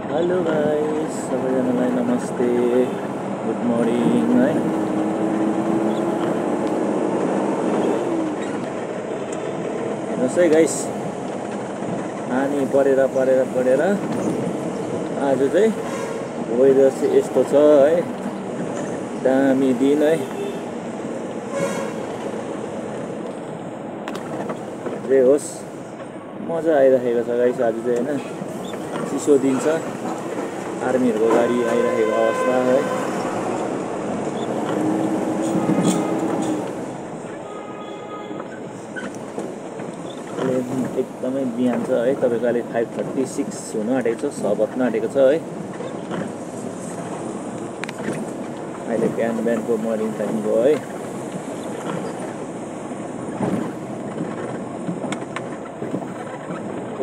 Hello guys, सबैजनालाई नमस्ते, good morning है। हेर्नुहोस् है गाइस, पानी परेर आज चाहिँ वेदर चाहिँ यस्तो छ है, दामी दिन है। जे होस् मजा आइरहेको छ गाइस आज चाहिँ होइन, चिसो दिन छ, आर्मीहरूको गाडी आइरहेको अवस्था है। एकदमै बिहान छ है, तपाईँको अहिले 5:36 हुन आँटेको छ, 6 बज्न आँटेको छ है। अहिले बिहानको मर्निङ टाइम भयो है।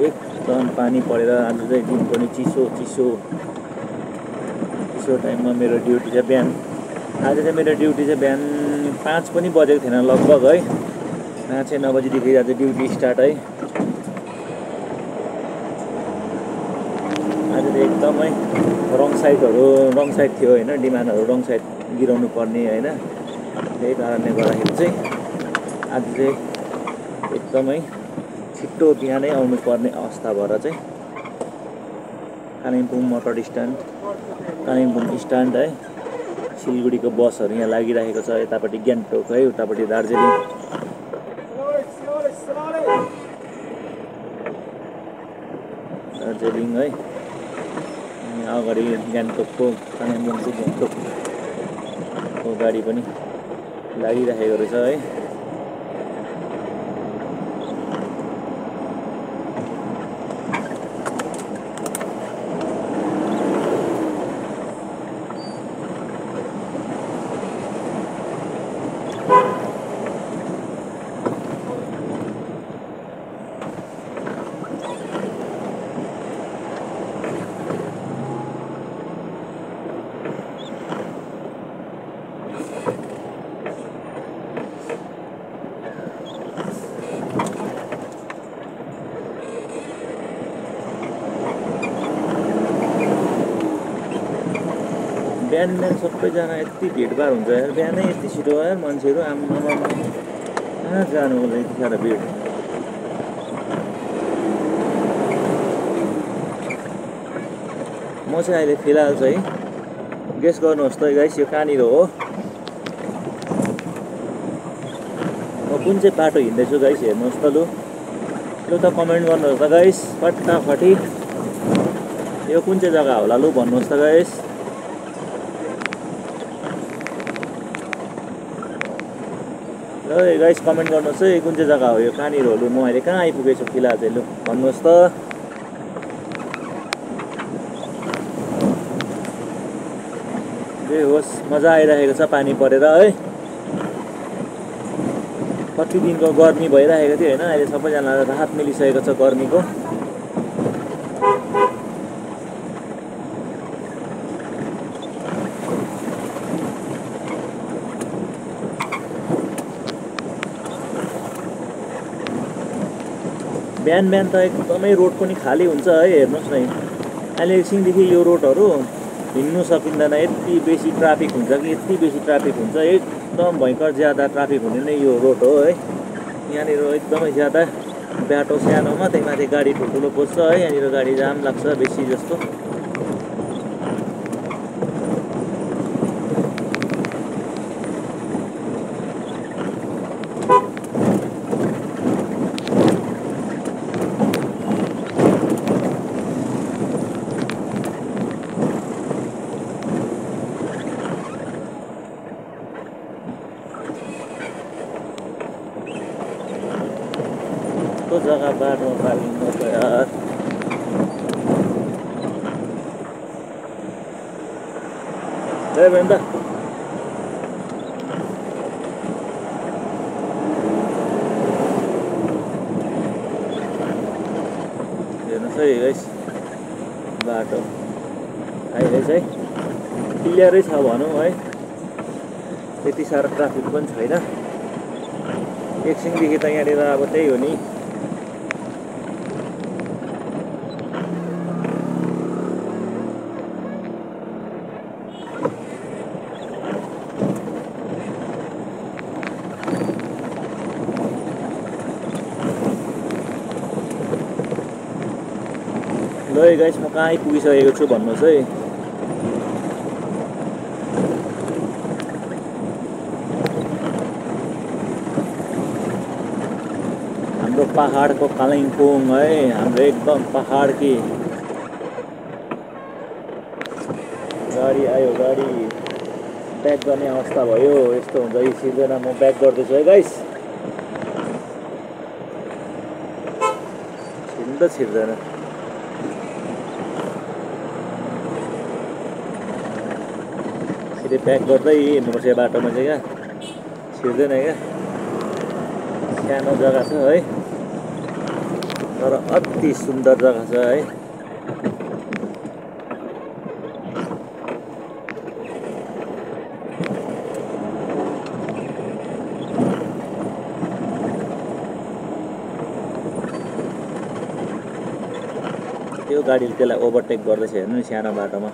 एकदम पानी परेर आज चाहिँ दिन पनि चिसो टाइममा मेरो ड्युटी चाहिँ बिहान, आज चाहिँ मेरो ड्युटी चाहिँ बिहान 5 पनि बजेको थिएन लगभग है। 5-9 बजीदेखि आज ड्युटी स्टार्ट है। आज चाहिँ एकदमै रङ साइड थियो होइन, डिमान्डहरू रङ साइड गिराउनु पर्ने होइन। त्यही कारणले गर्दाखेरि चाहिँ आज चाहिँ एकदमै छिट्टो बिहानै आउनु पर्ने अवस्था भएर चाहिँ Kalimpong motor stand, Kalimpong stand है, सिलगढीको बसहरू यहाँ लागिरहेको छ। यतापट्टि गान्तोक है, उतापट्टि दार्जिलिङ है, अगाडि गान्तोकको, कालिम्पोङको गान्तोकको गाडी पनि लागिरहेको रहेछ है। बिहान सबैजना यति भिडभाड हुन्छ यार, बिहानै यति छिटो यार मान्छेहरू, आम्मा कहाँ जानु होला यति साह्रो भिड। म चाहिँ अहिले फिलहाल चाहिँ गेस गर्नुहोस् त गाइस, यो कहाँनिर हो, म कुन चाहिँ बाटो हिँड्दैछु गाइस, हेर्नुहोस् त लु त कमेन्ट गर्नुहोस् त गाइस फटाफटी, यो कुन चाहिँ जग्गा होला लु भन्नुहोस् त गाइस। ल गाइस कमेन्ट गर्नुहोस् है, कुन चाहिँ जग्गा हो यो, कहाँनिर हो लु, म अहिले कहाँ आइपुगेछु फिलहाल चाहिँ, लु भन्नुहोस् त। जे होस् मजा आइरहेको छ पानी परेर है। कति दिनको गर्मी भइरहेको थियो होइन, अहिले सबैजनालाई राहत मिलिसकेको छ गर्मीको। बिहान त एकदमै रोड पनि खाली हुन्छ है, हेर्नुहोस् न अहिले एकछिनदेखि यो रोडहरू हिँड्नु सकिँदैन, यति बेसी ट्राफिक हुन्छ कि यति बेसी ट्राफिक हुन्छ, एकदम भयङ्कर ज्यादा ट्राफिक हुने नै यो रोड हो है। यहाँनिर एकदमै ज्यादा बाटो सानोमा त्यही माथि गाडी ठुल्ठुलो पस्छ है, यहाँनिर गाडी जाम लाग्छ बेसी जस्तो। जग्गा बाटोमा पार्किङ गर्छ यार। जय बहिनी त हेर्नुहोस् है गाइस, बाटो अहिले चाहिँ क्लियरै छ भनौँ है, त्यति साह्रो ट्राफिक पनि छैन। एकछिनदेखि त यहाँनिर अब त्यही हो नि, ल है गाइस, म कहाँ पुगिसकेको छु भन्नुहोस् है। हाम्रो पहाडको कालिम्पोङ है, हाम्रो एकदम पहाड कि गाडी आयो, गाडी ब्याक गर्ने अवस्था भयो। यस्तो हुन्छ कि छिर्दैन, म ब्याक गर्दैछु है गाइस। छिर्नु त छिर्दैन, फेरि ब्याक गर्दै हिँड्नुपर्छ यो बाटोमा चाहिँ क्या, छिर्दैन क्या। सानो जग्गा छ है, तर अति सुन्दर जग्गा छ है। त्यो गाडीले त्यसलाई ओभरटेक गर्दैछ हेर्नु नि, सानो बाटोमा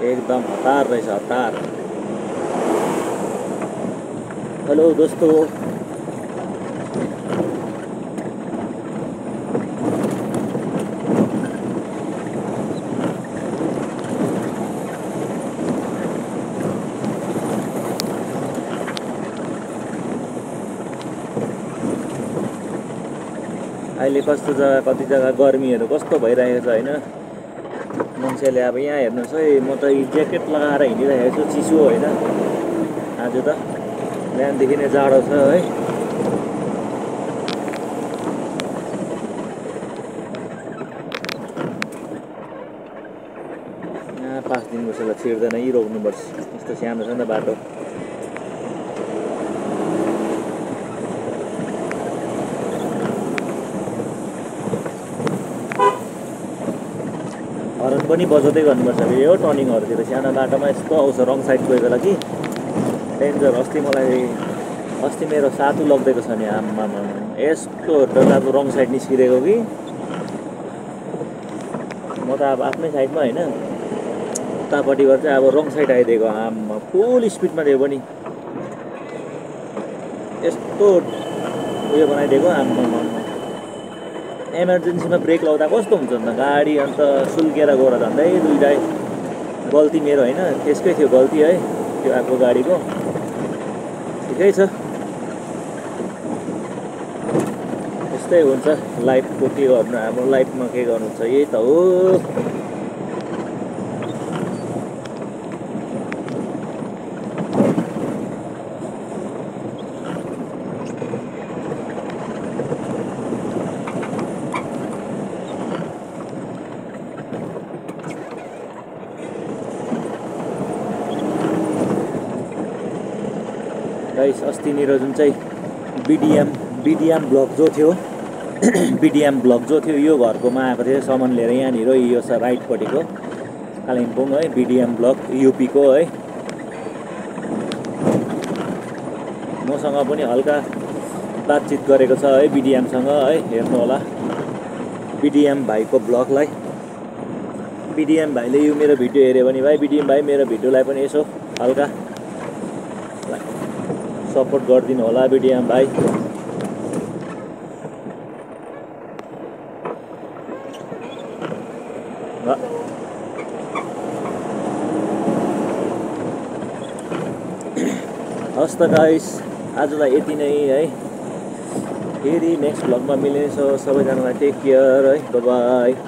एकदम हतार रहेछ, हतार। हेलो दोस्तों, अहिले कस्तो जग्गा, कति जग्गा गर्मीहरू कस्तो भइरहेको छ होइन। मान्छेले अब यहाँ हेर्नुहोस् है, म त ज्याकेट लगाएर हिँडिरहेको छु, चिसो होइन आज त, बिहानदेखि नै जाडो छ है। यहाँ 5 दिन बसेर छिर्दैन, यी रोक्नुपर्छ, यस्तो सानो छ नि त बाटो। हर्न पनि बजाउँदै गर्नुपर्छ फेरि हो टर्निङहरूतिर, सानो बाटोमा यस्तो आउँछ रङ साइड कोही बेला कि डेन्जर। अस्ति मेरो सातु लगिदिएको छ नि, आम्मा यस्तो डरलाग्दो रङ साइड निस्किदिएको कि। म त अब आफ्नै साइडमा होइन, उतापट्टिबाट चाहिँ अब रङ साइड आइदिएको, आम्मा फुल स्पिडमा दियो पनि यस्तो उयो बनाइदिएको, आम्मा। इमर्जेन्सीमा ब्रेक लाउँदा कस्तो हुन्छ नि त गाडी, अन्त सुल्केर गएर झन्डै दुईटा। गल्ती मेरो होइन, त्यसकै थियो गल्ती है, त्यो आएको गाडीको। ठिकै छ, यस्तै हुन्छ लाइफको, के गर्नु अब, लाइफमा के गर्नु छ, यही त हो। गाइस, अस्तिनिर जुन चाहिँ बिडिएम ब्लक जो थियो बिडिएम ब्लक जो थियो, यो घरकोमा आएको थियो सामान लिएर यहाँनिर। यो छ राइटपट्टिको कालिम्पोङ है, बिडिएम ब्लक युपीको है। मसँग पनि हल्का बातचित गरेको छ है बिडिएमसँग है, हेर्नु होला बिडिएम भाइको ब्लगलाई। बिडिएम भाइले यो मेरो भिडियो हेऱ्यो भने, भाइ बिडिएम भाइ मेरो भिडियोलाई पनि यसो हल्का सपोर्ट गरिदिनु होला बिडिएम भाइ। हस् त गाइस, आजलाई यति नै है। फेरि नेक्स्ट भ्लगमा मिल्नेछ। सबैजनालाई टेक केयर है, बाइ बाइ।